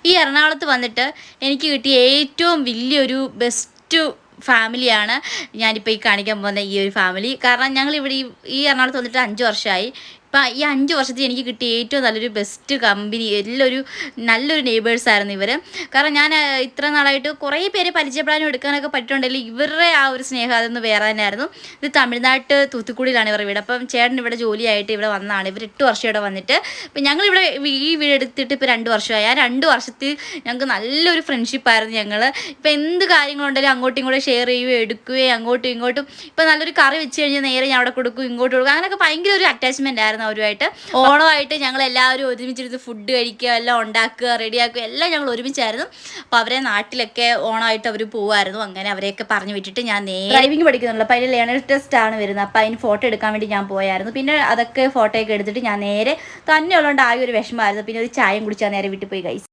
ഈ എറണാകുളത്ത് വന്നിട്ട് എനിക്ക് കിട്ടിയ ഏറ്റവും വലിയൊരു ബെസ്റ്റ് ഫാമിലിയാണ് ഞാനിപ്പോൾ ഈ കാണിക്കാൻ പോകുന്ന ഈ ഒരു ഫാമിലി. കാരണം ഞങ്ങളിവിടെ ഈ എറണാകുളത്ത് വന്നിട്ട് 5 വർഷമായി. ഇപ്പം ഈ 5 വർഷത്തിൽ എനിക്ക് കിട്ടിയ ഏറ്റവും നല്ലൊരു ബെസ്റ്റ് കമ്പനി, നല്ലൊരു നെയ്ബേഴ്സായിരുന്നു ഇവർ. കാരണം ഞാൻ ഇത്ര നാളായിട്ട് കുറേ പേര് പരിചയപ്പെടാനും എടുക്കാനൊക്കെ പറ്റുന്നുണ്ടെങ്കിൽ ഇവരുടെ ആ ഒരു സ്നേഹം അതൊന്ന് വേറെ തന്നെയായിരുന്നു. ഇത് തമിഴ്നാട്ട് തൂത്തുക്കുടിയിലാണ് ഇവരുടെ വീട്. അപ്പം ചേട്ടൻ ഇവിടെ ജോലിയായിട്ട് ഇവിടെ വന്നതാണ്. ഇവർ 8 വർഷം ഇവിടെ വന്നിട്ട് ഇപ്പം ഞങ്ങളിവിടെ ഈ വീട് എടുത്തിട്ട് ഇപ്പോൾ 2 വർഷമായി. ആ 2 വർഷത്തിൽ ഞങ്ങൾക്ക് നല്ലൊരു ഫ്രണ്ട്ഷിപ്പായിരുന്നു ഞങ്ങൾ. ഇപ്പം എന്ത് കാര്യങ്ങളുണ്ടെങ്കിലും അങ്ങോട്ടും ഇങ്ങോട്ടും ഷെയർ ചെയ്യുകയോ എടുക്കുകയോ അങ്ങോട്ടും ഇങ്ങോട്ടും. ഇപ്പം നല്ലൊരു കറി വെച്ച് കഴിഞ്ഞാൽ നേരെ ഞാൻ അവിടെ കൊടുക്കും, ഇങ്ങോട്ട് കൊടുക്കും. അങ്ങനെയൊക്കെ ഭയങ്കര ഒരു അറ്റാച്ച്മെൻ്റ് ആയിരുന്നു അവരുമായിട്ട്. ഓണമായിട്ട് ഞങ്ങൾ എല്ലാവരും ഒരുമിച്ചിരുന്ന് ഫുഡ് കഴിക്കുക, എല്ലാം ഉണ്ടാക്കുക, റെഡിയാക്കുക, എല്ലാം ഞങ്ങൾ ഒരുമിച്ചായിരുന്നു. അപ്പോൾ അവരെ നാട്ടിലൊക്കെ ഓണമായിട്ട് അവർ പോകുമായിരുന്നു. അങ്ങനെ അവരെയൊക്കെ പറഞ്ഞു വിട്ടിട്ട് ഞാൻ നേരെ ഡ്രൈവിംഗ് പഠിക്കുന്നുള്ളൂ. അപ്പോൾ അതിൽ ലേണർ ടെസ്റ്റാണ് വരുന്നത്. അപ്പോൾ അതിന് ഫോട്ടോ എടുക്കാൻ വേണ്ടി ഞാൻ പോയായിരുന്നു. പിന്നെ അതൊക്കെ ഫോട്ടോയൊക്കെ എടുത്തിട്ട് ഞാൻ നേരെ തന്നെ ഉള്ളതുകൊണ്ട് ആകെ ഒരു വിഷമമായിരുന്നു. പിന്നെ ഒരു ചായയും കുടിച്ചാൽ നേരെ വീട്ടിൽ പോയി കഴിച്ചു.